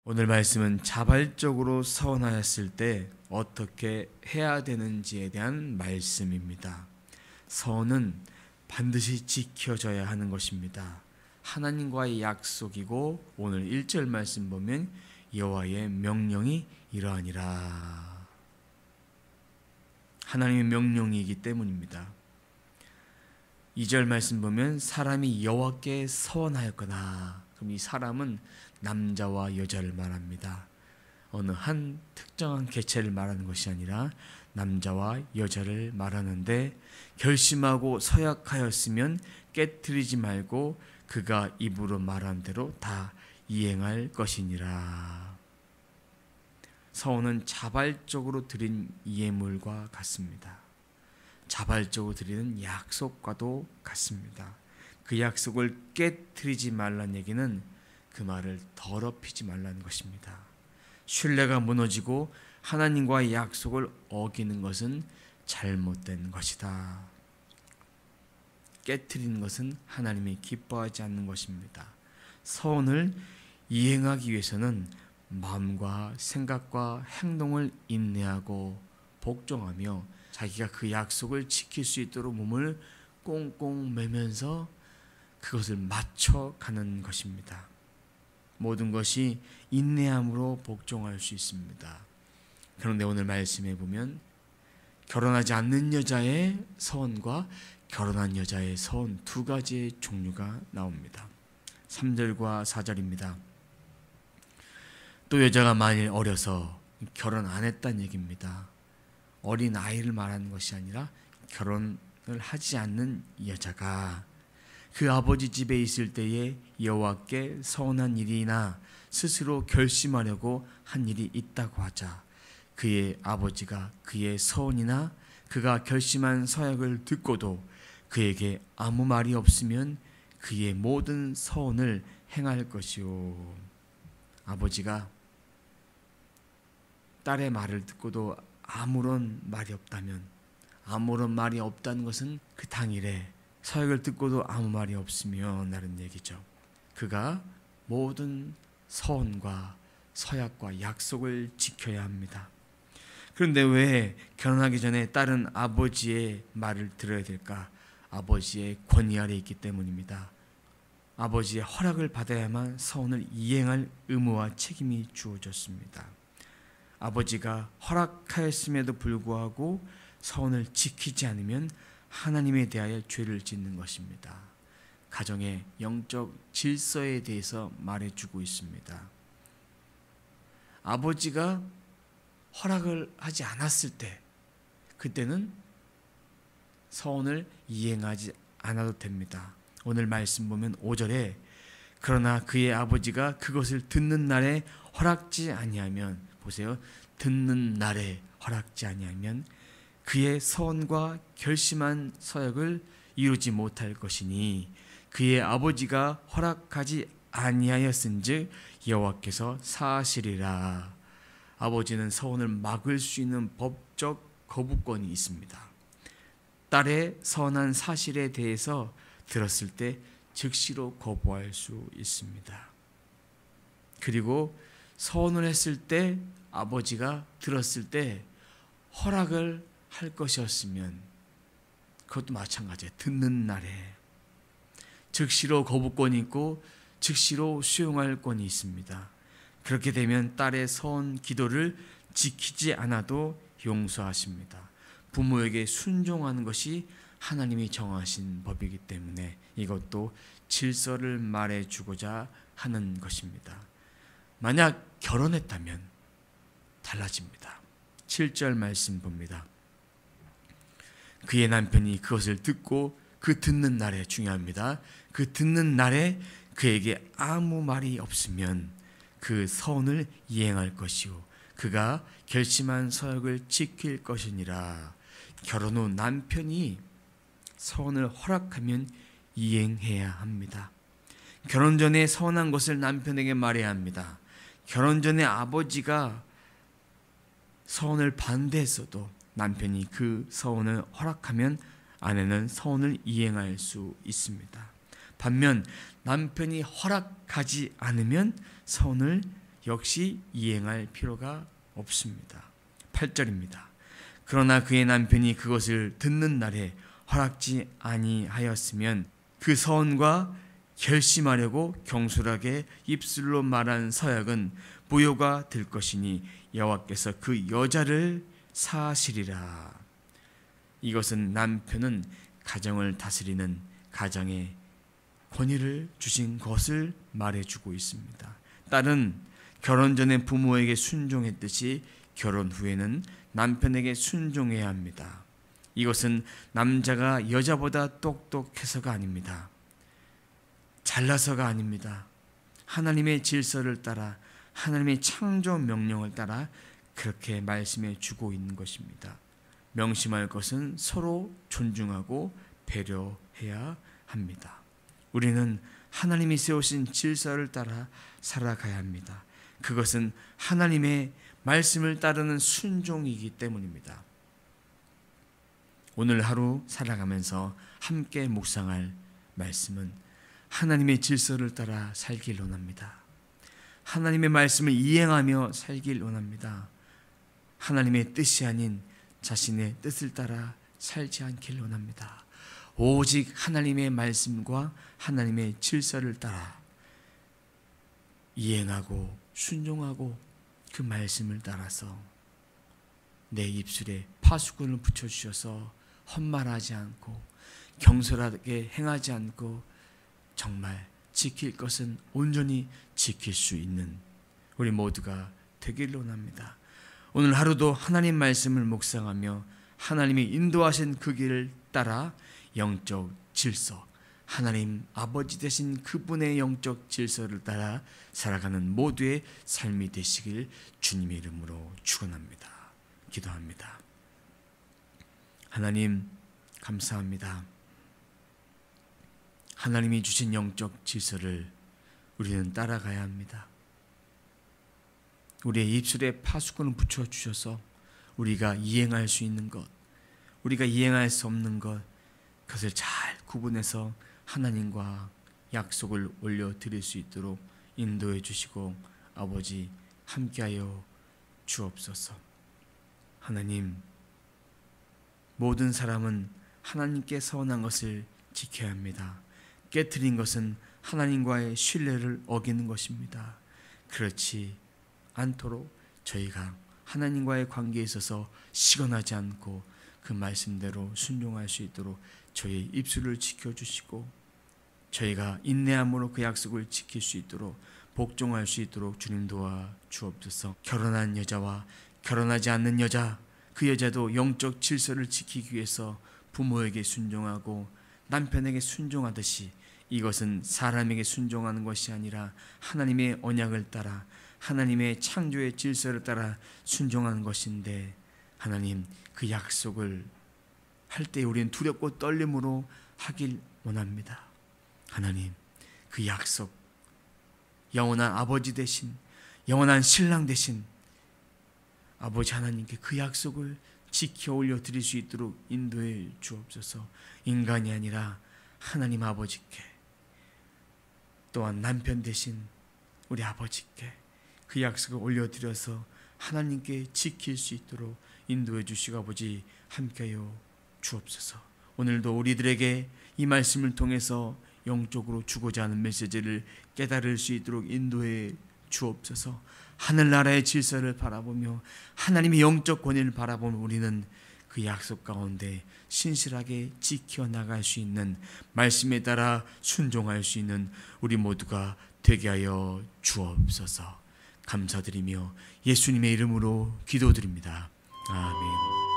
오늘 말씀은 자발적으로 서원하였을 때 어떻게 해야 되는지에 대한 말씀입니다. 서원은 반드시 지켜져야 하는 것입니다. 하나님과의 약속이고 오늘 1절 말씀 보면 여호와의 명령이 이러하니라. 하나님의 명령이기 때문입니다. 2절 말씀 보면 사람이 여호와께 서원하였거나, 그럼 이 사람은 남자와 여자를 말합니다. 어느 한 특정한 개체를 말하는 것이 아니라 남자와 여자를 말하는데, 결심하고 서약하였으면 깨트리지 말고 그가 입으로 말한 대로 다 이행할 것이니라. 서원은 자발적으로 드린 예물과 같습니다. 자발적으로 드리는 약속과도 같습니다. 그 약속을 깨트리지 말라는 얘기는 그 말을 더럽히지 말라는 것입니다. 신뢰가 무너지고 하나님과의 약속을 어기는 것은 잘못된 것이다. 깨트리는 것은 하나님이 기뻐하지 않는 것입니다. 서원을 이행하기 위해서는 마음과 생각과 행동을 인내하고 복종하며 자기가 그 약속을 지킬 수 있도록 몸을 꽁꽁 매면서 그것을 맞춰가는 것입니다. 모든 것이 인내함으로 복종할 수 있습니다. 그런데 오늘 말씀에 보면 결혼하지 않는 여자의 서원과 결혼한 여자의 서원 두 가지의 종류가 나옵니다. 3절과 4절입니다. 또 여자가 만일 어려서 결혼 안 했다는 얘기입니다. 어린 아이를 말하는 것이 아니라 결혼을 하지 않는 여자가 그 아버지 집에 있을 때에 여호와께 서원한 일이나 스스로 결심하려고 한 일이 있다고 하자, 그의 아버지가 그의 서원이나 그가 결심한 서약을 듣고도 그에게 아무 말이 없으면 그의 모든 서원을 행할 것이요. 아버지가 딸의 말을 듣고도 아무런 말이 없다면, 아무런 말이 없다는 것은 그 당일에 서약을 듣고도 아무 말이 없으며 라는 얘기죠. 그가 모든 서원과 서약과 약속을 지켜야 합니다. 그런데 왜 결혼하기 전에 딸은 아버지의 말을 들어야 될까? 아버지의 권위 아래 있기 때문입니다. 아버지의 허락을 받아야만 서원을 이행할 의무와 책임이 주어졌습니다. 아버지가 허락하였음에도 불구하고 서원을 지키지 않으면 하나님에 대하여 죄를 짓는 것입니다. 가정의 영적 질서에 대해서 말해주고 있습니다. 아버지가 허락을 하지 않았을 때, 그때는 서원을 이행하지 않아도 됩니다. 오늘 말씀 보면 5절에 그러나 그의 아버지가 그것을 듣는 날에 허락지 아니하면, 보세요, 듣는 날에 허락지 아니하면 그의 서원과 결심한 서약을 이루지 못할 것이니 그의 아버지가 허락하지 아니하였은즉 여호와께서 사하시리라. 아버지는 서원을 막을 수 있는 법적 거부권이 있습니다. 딸의 서원한 사실에 대해서 들었을 때 즉시로 거부할 수 있습니다. 그리고 서원을 했을 때 아버지가 들었을 때 허락을 할 것이었으면 그것도 마찬가지예요. 듣는 날에 즉시로 거부권이 있고 즉시로 수용할 권이 있습니다. 그렇게 되면 딸의 서원 기도를 지키지 않아도 용서하십니다. 부모에게 순종하는 것이 하나님이 정하신 법이기 때문에 이것도 질서를 말해주고자 하는 것입니다. 만약 결혼했다면 달라집니다. 7절 말씀 봅니다. 그의 남편이 그것을 듣고 그 듣는 날에, 중요합니다, 그 듣는 날에 그에게 아무 말이 없으면 그 서원을 이행할 것이요 그가 결심한 서약을 지킬 것이니라. 결혼 후 남편이 서원을 허락하면 이행해야 합니다. 결혼 전에 서원한 것을 남편에게 말해야 합니다. 결혼 전에 아버지가 서원을 반대했어도 남편이 그 서원을 허락하면 아내는 서원을 이행할 수 있습니다. 반면 남편이 허락하지 않으면 서원을 역시 이행할 필요가 없습니다. 8절입니다. 그러나 그의 남편이 그것을 듣는 날에 허락지 아니하였으면 그 서원과 결심하려고 경솔하게 입술로 말한 서약은 무효가 될 것이니 여호와께서 그 여자를 사하시리라. 이것은 남편은 가정을 다스리는 가정의 권위를 주신 것을 말해주고 있습니다. 딸은 결혼 전에 부모에게 순종했듯이 결혼 후에는 남편에게 순종해야 합니다. 이것은 남자가 여자보다 똑똑해서가 아닙니다. 잘나서가 아닙니다. 하나님의 질서를 따라 하나님의 창조 명령을 따라 그렇게 말씀해 주고 있는 것입니다. 명심할 것은 서로 존중하고 배려해야 합니다. 우리는 하나님이 세우신 질서를 따라 살아가야 합니다. 그것은 하나님의 말씀을 따르는 순종이기 때문입니다. 오늘 하루 살아가면서 함께 묵상할 말씀은 하나님의 질서를 따라 살길 원합니다. 하나님의 말씀을 이행하며 살길 원합니다. 하나님의 뜻이 아닌 자신의 뜻을 따라 살지 않길 원합니다. 오직 하나님의 말씀과 하나님의 질서를 따라 이행하고 순종하고 그 말씀을 따라서 내 입술에 파수꾼을 붙여주셔서 헛말하지 않고 경솔하게 행하지 않고 정말 지킬 것은 온전히 지킬 수 있는 우리 모두가 되길 원합니다. 오늘 하루도 하나님 말씀을 묵상하며 하나님이 인도하신 그 길을 따라 영적 질서, 하나님 아버지 되신 그분의 영적 질서를 따라 살아가는 모두의 삶이 되시길 주님의 이름으로 축원합니다. 기도합니다. 하나님 감사합니다. 하나님이 주신 영적 질서를 우리는 따라가야 합니다. 우리의 입술에 파수꾼을 붙여주셔서 우리가 이행할 수 있는 것, 우리가 이행할 수 없는 것, 그것을 잘 구분해서 하나님과 약속을 올려드릴 수 있도록 인도해 주시고 아버지 함께하여 주옵소서. 하나님, 모든 사람은 하나님께 서원한 것을 지켜야 합니다. 깨트린 것은 하나님과의 신뢰를 어기는 것입니다. 그렇지 않도록 저희가 하나님과의 관계에 있어서 시건하지 않고 그 말씀대로 순종할 수 있도록 저희의 입술을 지켜주시고 저희가 인내함으로 그 약속을 지킬 수 있도록 복종할 수 있도록 주님 도와 주옵소서. 결혼한 여자와 결혼하지 않는 여자, 그 여자도 영적 질서를 지키기 위해서 부모에게 순종하고 남편에게 순종하듯이 이것은 사람에게 순종하는 것이 아니라 하나님의 언약을 따라 하나님의 창조의 질서를 따라 순종하는 것인데 하나님 그 약속을 할 때 우리는 두렵고 떨림으로 하길 원합니다. 하나님 그 약속, 영원한 아버지 되신 영원한 신랑 되신 아버지 하나님께 그 약속을 지켜 올려드릴 수 있도록 인도해 주옵소서. 인간이 아니라 하나님 아버지께 또한 남편 되신 우리 아버지께 그 약속을 올려드려서 하나님께 지킬 수 있도록 인도해 주시고 아버지 함께하여 주옵소서. 오늘도 우리들에게 이 말씀을 통해서 영적으로 주고자 하는 메시지를 깨달을 수 있도록 인도해 주옵소서. 하늘나라의 질서를 바라보며 하나님의 영적 권위를 바라보며 우리는 그 약속 가운데 신실하게 지켜나갈 수 있는 말씀에 따라 순종할 수 있는 우리 모두가 되게 하여 주옵소서. 감사드리며 예수님의 이름으로 기도드립니다. 아멘.